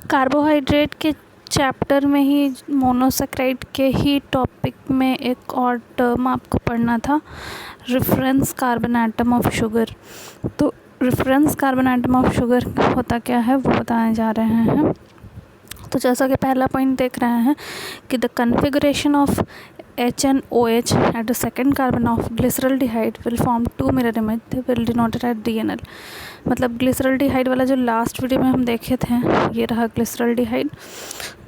Carbohydrate के chapter में ही monosaccharide के ही टॉपिक में एक और टर्म आपको पढ़ना था, reference carbon atom of sugar. तो reference carbon atom of sugar होता क्या है वो बताने जा रहे हैं। तो जैसा कि पहला पॉइंट देख रहे हैं कि the configuration of HNOH at the second carbon of glyceraldehyde will form two mirror image, they will denoted at DNL। मतलब ग्लिसरल्डिहाइड वाला जो लास्ट वीडियो में हम देखे थे, ये रहा ग्लिसरल्डिहाइड।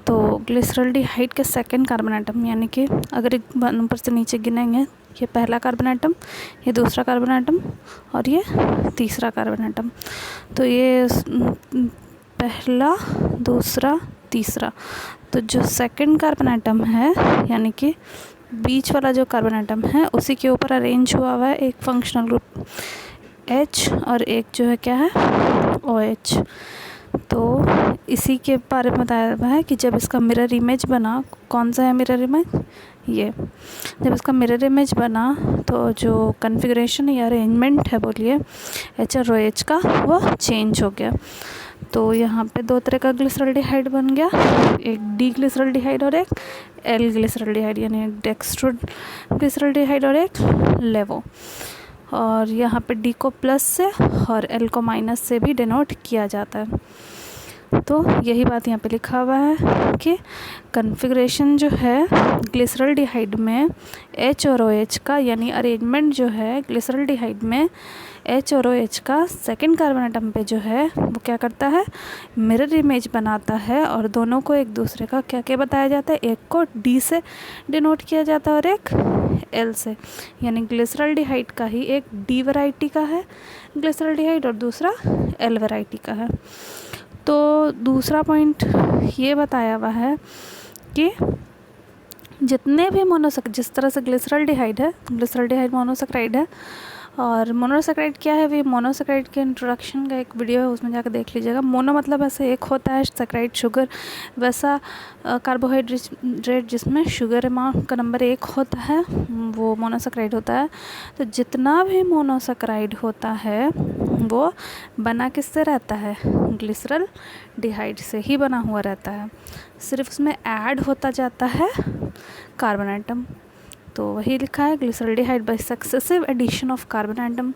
तो ग्लिसरल्डिहाइड के सेकंड कार्बन एटम, यानी कि अगर एक ऊपर से नीचे गिनेंगे, ये पहला कार्बन एटम, ये दूसरा कार्बन एटम और ये तीसरा कार्बन एटम। तो ये पहला, दूसरा, तीसरा। तो जो सेकंड कार्बन एटम है, यानी कि बीच वाला जो कार्बन एटम है, उसी के ऊपर अरेंज हुआ हुआ है एक फंक्शनल ग्रुप H और एक जो है क्या है OH। तो इसी के बारे में बताया हुआ है कि जब इसका मिरर इमेज बना, कौन सा है मिरर इमेज, ये जब इसका मिरर इमेज बना तो जो कन्फिग्रेशन या अरेंजमेंट है बोलिए H और OH का, वो चेंज हो गया। तो यहाँ पे दो तरह का ग्लिसरल्डिहाइड बन गया, एक डी ग्लिसरल्डिहाइड और एक एल ग्लिसरल्डिहाइड, यानी एक डेक्स्ट्रो ग्लिसरल्डिहाइड और एक लेवो। और यहाँ पे डी को प्लस से और एल को माइनस से भी डिनोट किया जाता है। तो यही बात यहाँ पे लिखा हुआ है कि कन्फिग्रेशन जो है ग्लिसरल्डिहाइड में H और OH का, यानी अरेंजमेंट जो है ग्लिसरल्डिहाइड में H और OH का सेकंड कार्बन एटम पे जो है वो क्या करता है, मिरर इमेज बनाता है और दोनों को एक दूसरे का क्या क्या बताया जाता है, एक को D से डिनोट किया जाता है और एक L से। यानी ग्लिसरल्डिहाइड का ही एक D वैरायटी का है ग्लिसरल्डिहाइड और दूसरा L वैरायटी का है। तो दूसरा पॉइंट ये बताया हुआ है कि जितने भी जिस तरह से ग्लिसरल्डिहाइड है, ग्लिसरल्डिहाइड मोनोसेक्राइड है, और मोनोसेक्राइड क्या है, वे मोनोसेक्राइड के इंट्रोडक्शन का एक वीडियो है, उसमें जाकर देख लीजिएगा। मोनो मतलब ऐसे एक होता है, सेक्राइड शुगर, वैसा कार्बोहाइड्रेट जिसमें शुगर अमाउंट का नंबर एक होता है, वो मोनोसेक्राइड होता है। तो जितना भी मोनोसेक्राइड होता है वो बना किससे रहता है, ग्लिसरल्डिहाइड से ही बना हुआ रहता है, सिर्फ उसमें ऐड होता जाता है कार्बन एटम। तो वही लिखा है glyceraldehyde by successive addition of carbon atom.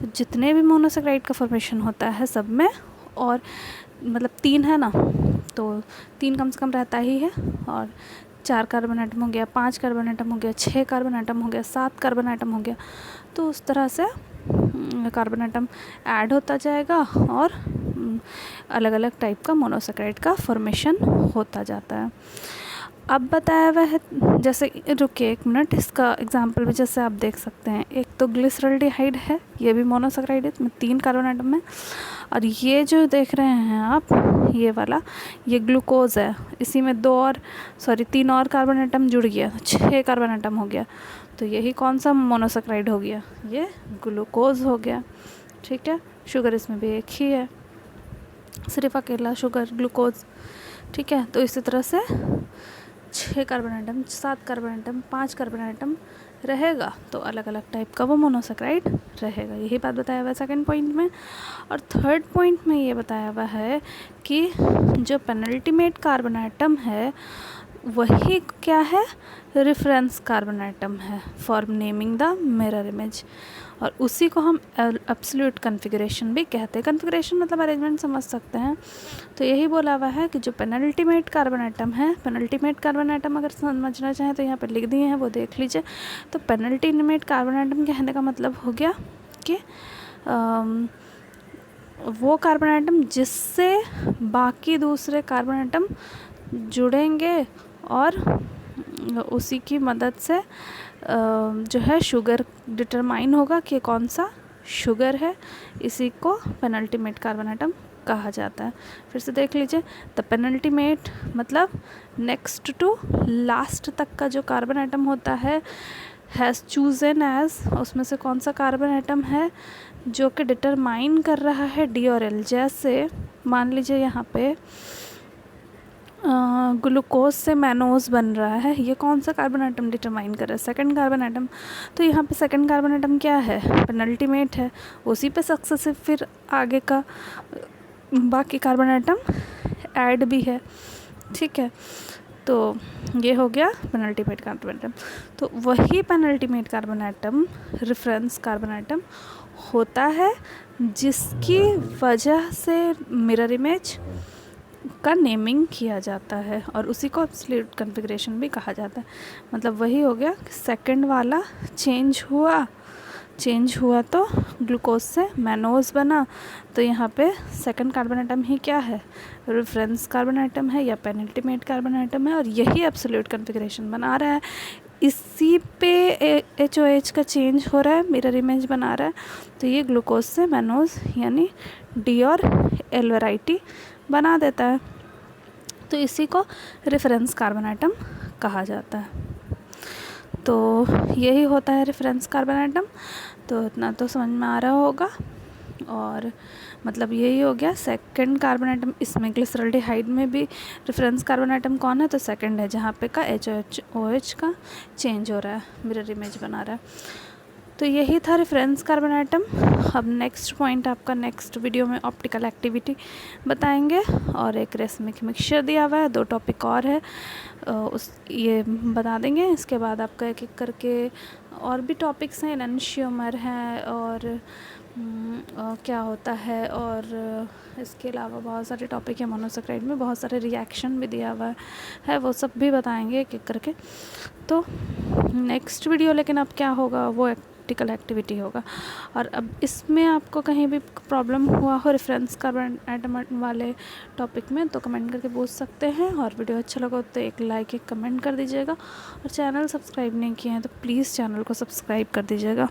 तो जितने भी मोनोसेक्राइड का फॉर्मेशन होता है सब में, और मतलब 3 है ना, तो 3 कम से कम रहता ही है, और 4 कार्बन एटम हो गया, 5 कार्बन एटम हो गया, 6 कार्बन एटम हो गया, 7 कार्बन एटम हो गया। तो उस तरह से कार्बन एटम ऐड होता जाएगा और अलग अलग टाइप का मोनोसेक्राइड का फॉर्मेशन होता जाता है। अब बताया हुआ है, जैसे रुकिए एक मिनट, इसका एग्जांपल भी जैसे आप देख सकते हैं। एक तो ग्लिसरल्डिहाइड है, ये भी मोनोसेक्राइड है, इसमें 3 कार्बन एटम है। और ये जो देख रहे हैं आप, ये वाला, ये ग्लूकोज है, इसी में 3 और कार्बन एटम जुड़ गया, 6 कार्बन एटम हो गया। तो यही कौन सा मोनोसेक्राइड हो गया, ये ग्लूकोज हो गया। ठीक है, शुगर इसमें भी एक ही है, सिर्फ अकेला शुगर ग्लूकोज। ठीक है, तो इसी तरह से 6 carbon atom, 7 carbon atom, 5 carbon atom रहेगा, तो अलग अलग टाइप का वो मोनोसेक्राइड रहेगा। यही बात बताया हुआ है सेकंड पॉइंट में। और थर्ड पॉइंट में ये बताया हुआ है कि जो पेनल्टीमेट कार्बन एटम है वही क्या है, रेफरेंस कार्बन एटम है for naming the mirror image, और उसी को हम एब्सोल्यूट कन्फिगरेशन भी कहते हैं। कन्फिगरेशन मतलब अरेंजमेंट समझ सकते हैं। तो यही बोला हुआ है कि जो पेनल्टीमेट कार्बन एटम है, पेनल्टीमेट कार्बन एटम अगर समझना चाहें तो यहाँ पर लिख दिए हैं, वो देख लीजिए। तो पेनल्टीमेट कार्बन एटम कहने का मतलब हो गया कि वो कार्बन एटम जिससे बाकी दूसरे कार्बन एटम जुड़ेंगे और उसी की मदद से जो है शुगर डिटरमाइन होगा कि कौन सा शुगर है। इसी को पेनल्टीमेट कार्बन एटम कहा जाता है। फिर से देख लीजिए, द पेनल्टीमेट मतलब नेक्स्ट टू लास्ट तक का जो कार्बन एटम होता है, हैज़ चूजन एज, उसमें से कौन सा कार्बन एटम है जो कि डिटरमाइन कर रहा है डी और एल। जैसे मान लीजिए यहाँ पे ग्लूकोज से मैनोज बन रहा है, ये कौन सा कार्बन एटम डिटरमाइन कर रहा है, सेकंड कार्बन एटम। तो यहाँ पे सेकंड कार्बन एटम क्या है, पेनल्टीमेट है, उसी पे सक्सेसिव फिर आगे का बाकी कार्बन एटम ऐड भी है, ठीक है। तो ये हो गया पेनल्टीमेट कार्बन एटम। तो वही penultimate carbon atom reference carbon atom होता है जिसकी वजह से मिरर इमेज का नेमिंग किया जाता है और उसी को एब्सोल्यूट कॉन्फ़िगरेशन भी कहा जाता है। मतलब वही हो गया, सेकंड वाला चेंज हुआ तो ग्लूकोज से मैनोज बना, तो यहाँ पे सेकंड कार्बन एटम ही क्या है, रेफरेंस कार्बन एटम है या पेनल्टीमेट कार्बन एटम है, और यही एब्सोल्यूट कॉन्फ़िगरेशन बना रहा है। इसी पे HOH का चेंज हो रहा है, मिरर इमेज बना रहा है, तो ये ग्लूकोज से मैनोज यानी D और L वैरायटी बना देता है। तो इसी को रेफरेंस कार्बन एटम कहा जाता है। तो यही होता है रेफरेंस कार्बन एटम। तो इतना तो समझ में आ रहा होगा। और मतलब यही हो गया सेकंड कार्बन एटम। इसमें ग्लिसरॉल्डिहाइड में भी रेफरेंस कार्बन एटम कौन है, तो सेकंड है, जहाँ पे का HOH का चेंज हो रहा है, मिरर इमेज बना रहा है। तो यही था रेफरेंस कार्बन एटम। अब नेक्स्ट पॉइंट आपका नेक्स्ट वीडियो में ऑप्टिकल एक्टिविटी बताएंगे, और एक रेसमिक मिक्सचर दिया हुआ है, 2 टॉपिक और है ये बता देंगे। इसके बाद आपका एक एक करके और भी टॉपिक्स हैं, एनेंशियोमर है और क्या होता है, और इसके अलावा बहुत सारे टॉपिक है। मोनोसेक्राइड में बहुत सारे रिएक्शन भी दिया हुआ है, वो सब भी बताएंगे एक एक करके। तो नेक्स्ट वीडियो लेकिन अब क्या होगा, वो ऑप्टिकल एक्टिविटी होगा। और अब इसमें आपको कहीं भी प्रॉब्लम हुआ हो रेफरेंस कार्बन एटम वाले टॉपिक में, तो कमेंट करके पूछ सकते हैं। और वीडियो अच्छा लगा तो एक लाइक एक कमेंट कर दीजिएगा, और चैनल सब्सक्राइब नहीं किए हैं तो प्लीज़ चैनल को सब्सक्राइब कर दीजिएगा।